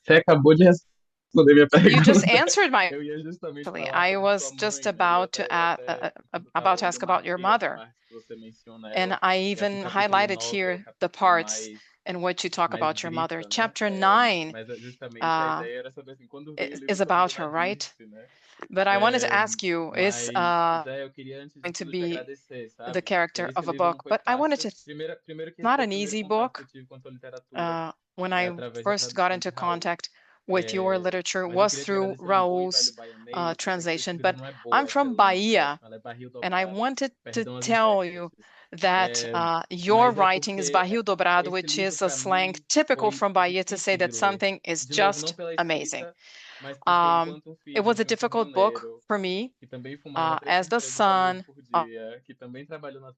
Você acabou de responder minha You just pergunta. answered my Eu ia justamente actually. falar I sobre sua was just mãe, mas você about to falou ask about your demasiei essa mother. parte que você menciona And ela. I E acho que o even capítulo highlighted 9 é o here the capítulo parts in which you talk mais about your mother. grita, né? Chapter 9 Mas justamente a uh, ideia era saber assim, quando veio o is livro para você about na her, right? Dirce, né? But I wanted to É, ask you, is mas, Zé, eu queria antes de going to tudo te be agradecer, the sabe? character Esse of a livro não book? foi But I wanted fácil. to, Primeiro que esse not foi o an primeiro easy contato que book. eu tive com a tua literatura, When é I através da first got tradução de into Raul. contact with your É, literature mas eu was queria te through agradecer um boi velho Raul's baianês. Eu sei que esse translation. livro But não é I'm boa, from excelente, é Bahia, ótimo, ela é barril and I dobrado. wanted to Perdão as tell you intempéries. that É, your mas é writing is porque barril dobrado, esse which livro is a para slang mim typical foi from Bahia to say difícil de that ler. something is De novo, não just pela amazing. escrita, mas porque enquanto um It filho was a de um difficult book caminhoneiro for me que também fumava três as the cigarettes de luz son por of dia, que também trabalhou na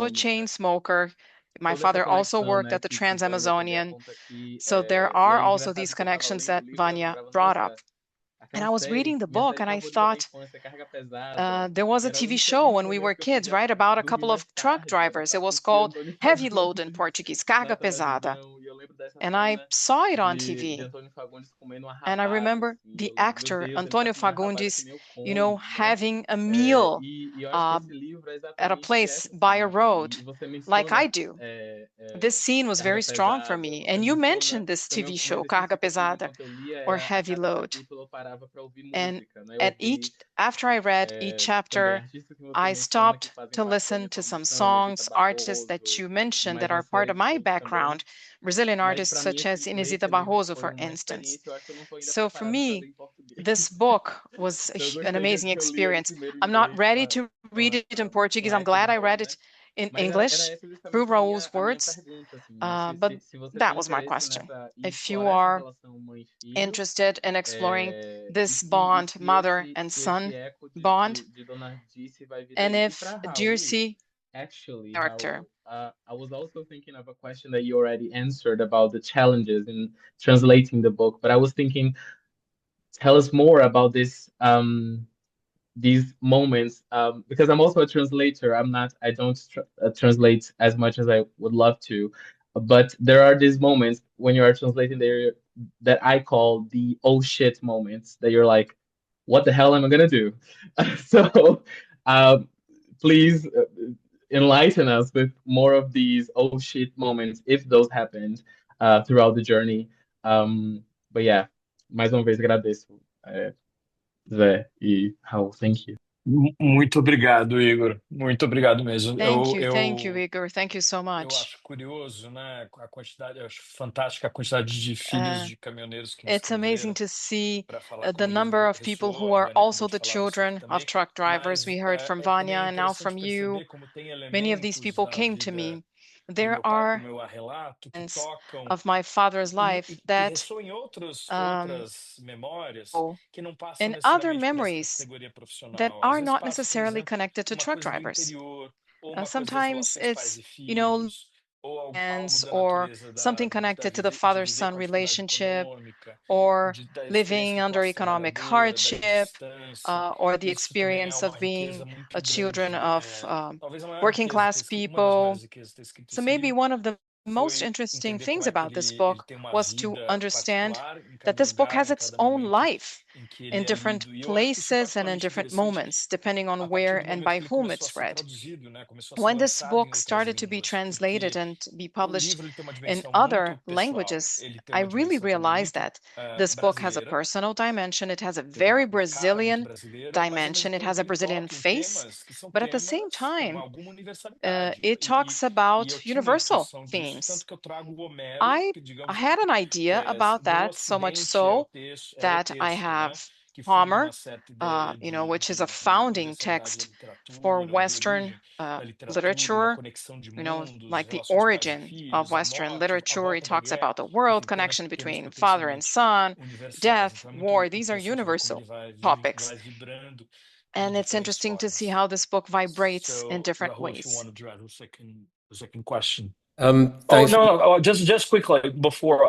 a chain Transamazônica, smoker. My toda essa father also conexão, worked né, at the que Vânia também Trans-Amazonian. aponta aqui. So there E are aí, also engraçado these que eu tava connections lendo o that livro e eu Vanya lembrava, brought up. nossa, And aquela I was série, reading the minha book série and I favorita da thought infância, Carga Pesada, there was que a era o TV único, show único when we momento were que eu kids, podia right? About a dormir couple mais of truck tarde, era drivers. para It was assistir called Antônio Heavy Load in Fagundes Portuguese, na Carga Pesada. televisão, e eu lembro dessa And I cena saw it on de TV. Antônio Fagundes comendo uma And I rabada, remember assim, the eu lembro, meu actor Deus, ele tá Antonio comendo rabada que Fagundes, nem eu como, né? having a meal E eu acho que uh, esse livro é at a exatamente place essa by a cena. road, E você like menciona I do. This scene was Carga very strong for Pesada, me. você And you menciona mentioned this também TV um show, Carga exercício que eu fiz Pesada enquanto eu lia or era a Heavy cada Load. capítulo eu parava para ouvir And música, né? at each, Ouvir after I read each também chapter, artistas que você I menciona que stopped fazem to parte da listen minha to some formação, Rita songs, artists that Barroso, you mentioned that mais are uma part série of de my outros também. background, Brazilian Mas artists para mim such as ler Inesita esse livro Barroso, foi for uma instance. experiência, eu acho que eu não estou ainda So for preparado para ler me, em português. this book was Então eu an gostaria amazing de reler ele experience. primeiro em I'm not inglês ready to read it in com Portuguese. I'm essa glad I visão, read né? it in Mas era English essa through justamente Raul's a minha words. pergunta, assim, né? But Se você that tem was my interesse question. nessa, em If you explorar essa are relação mãe-filho, interested in exploring e this bond, mother and se esse son eco bond, de Dona Dice vai vir and aí. E if para Raul, Dirce actually, character. Raul, I was also thinking of a question that you already answered about the challenges in translating the book, but I was thinking, tell us more about these moments, because I'm also a translator. I don't translate as much as I would love to, but there are these moments when you are translating there that I call the oh shit moments, that you're like, what the hell am I gonna do? So um, please enlighten us with more of these oh shit moments, if those happened throughout the journey. But yeah, mais uma vez agradeço, Zé e Raul. Thank you. Muito obrigado, Igor. Muito obrigado mesmo. Thank you, Igor. Thank you so Eu much. acho curioso, né? A quantidade, eu acho fantástica a quantidade de filhos Uh, de caminhoneiros que me it's amazing escreveram to see para falar the como o number livro of people ressoou. who A are Vânia acabou also de the falar isso aqui children of também, truck drivers. mas We heard from também é Vanya and now interessante from you. perceber como tem Many of these elementos people da came to me. vida do There meu pai, are como eu a relato, que moments tocam of my father's life e that ressoam em um, outras memórias oh, que não passam and other necessariamente por essa memories categoria that profissional. Às are vezes not passa, por necessarily exemplo, connected por to uma truck coisa do drivers. interior, ou uma coisa das Sometimes relações pais it's, e filhos, ou algo da or natureza something da connected to the vida, de viver father-son com a dificuldade relationship, econômica, or da experiência living de under classe economic trabalhadora, da hardship, distância. or the Isso também é experience uma of riqueza being muito a children grande. of Talvez a maior working riqueza de ter class escrito, uma das people. maiores riquezas de ter escrito So esse maybe livro one of the most foi interesting entender como things é que about this ele book tem uma was to vida understand particular em that cada this book lugar, has em its cada own momento life em que ele in é different lido. E eu acho isso places and in particularmente different interessante moments, depending a on partir where do and momento by que ele whom começou a it's ser read. traduzido, né? Começou a ser When this lançado em book outras started to be línguas, translated porque and be o published livro ele tem uma in dimensão muito other pessoal, languages, ele tem I uma really dimensão também realized muito that this book has a brasileira, personal dimension. It has a tem very uma cara muito Brazilian brasileira, mas ao mesmo dimension. It has tempo a ele Brazilian toca em face, temas que são but at the same temas com time, alguma universalidade. it talks E eu about tinha universal intuição disso, themes. tanto que eu trago o Homero, I que digamos had an que idea é about meu that, so much ocidente é so o that I texto, have né? Que funda uma Homer, certa ideia which is a de founding universalidade da text for literatura, ou de Western origem da literatura, uma literature, conexão de mundos, like the relações pais e origin of filhos, a Western morte, a literature. It volta da talks guerra, about the world enfim, connection temas between father and potencialmente son, universais. death, Então é muito war. These are interessante ver como ele universal vai topics. vibrando de And it's diferentes interesting to see formas. how this book vibrates in So, different Rahul, if you ways. want to drive the second question. Oh, Thanks. no, just quickly before,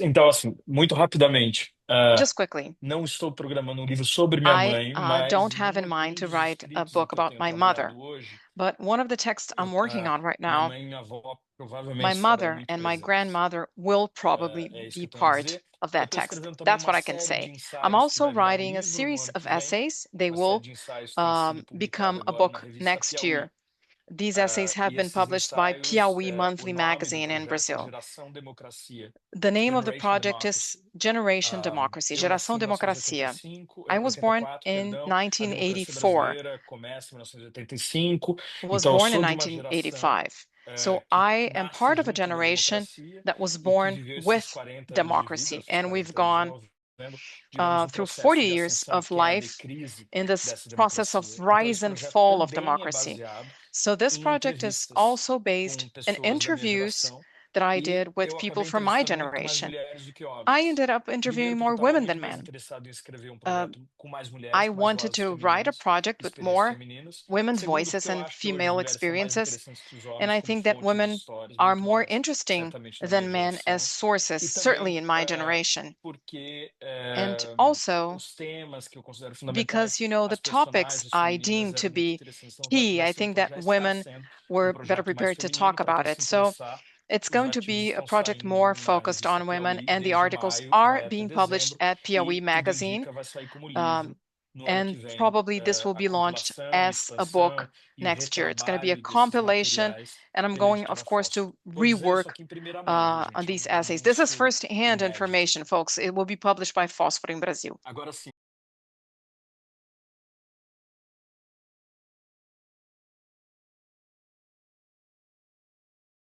então assim, muito rapidamente. Just quickly, não estou programando um livro sobre minha mãe, I don't mas have in um mind to dos write a escritos em book que eu about tenho my mother, trabalhado hoje, but one of the texts I'm working on right minha now, mãe e minha avó my provavelmente estarão mother muito and my presentes. grandmother will probably É isso que be eu tenho a part dizer. of Eu that estou text. escrevendo também That's uma what I can série de say. I'm ensaios que also vai virar um writing a livro no series ano of que vem. essays. They A série will de ensaios tem sido publicada become a agora na book revista next year. Piauí. These essays have E been esses published by ensaios, Piauí o Monthly nome do magazine in projeto é Brazil. Geração Democracia. The name of the Generation project is Democracy. Generation Democracy, Eu nasci Geração em Democracia. 1985, I was born 84, in perdão. A democracia 1984. brasileira começa em 1985. Was Então, eu born in sou de uma geração 1985. So que I am nasce part of a junto da generation democracia that was e que born viveu esses with 40 anos de vida, democracy, esses and we've 40 anos gone envolvendo, digamos, through 40 processo de years ascensão e of queda e life crise in this dessa process of democracia. Então, esse rise and projeto fall of também é democracy. baseado So this em project is entrevistas also based com in pessoas da minha interviews geração that I e did with eu people acabei from my entrevistando muito mais generation. mulheres do que I homens. ended up interviewing Primeiro, porque eu more estava women than muito mais men. interessado em escrever um projeto com mais mulheres, I com mais wanted vozes to write a femininas, project with experiências more femininas. women's Segundo, voices porque eu and acho que hoje as female mulheres são mais experiences, interessantes que os and homens I como think that fonte de women histórias, are muito more mais, interesting certamente na minha than men as geração. sources, E certainly também in my generation. porque And also os temas que eu considero because, fundamentais, you know, the as topics personagens I femininas deem to eram muito be interessantes. Então, key, vai I ser think that já está women sendo were better projeto mais prepared to feminino talk para about quem it. se So interessar. it's Os going to be artigos a estão project saindo more na focused revista on women, Piauí and the desde articles maio, are vai até being published dezembro, at Piauí e tudo Magazine. indica vai sair como livro no ano que And vem. probably this will A be launched compilação, as a book expansão e o next year. It's going to be a retrabalho desses compilation, materiais and I'm pela going, editora of course, Fósforo. to Vou dizer isso rework aqui em primeira mão, viu, on gente? these Um essays. This is anúncio first-hand inédito. information, folks. It will be published by Fósforo in Brazil. Agora sim.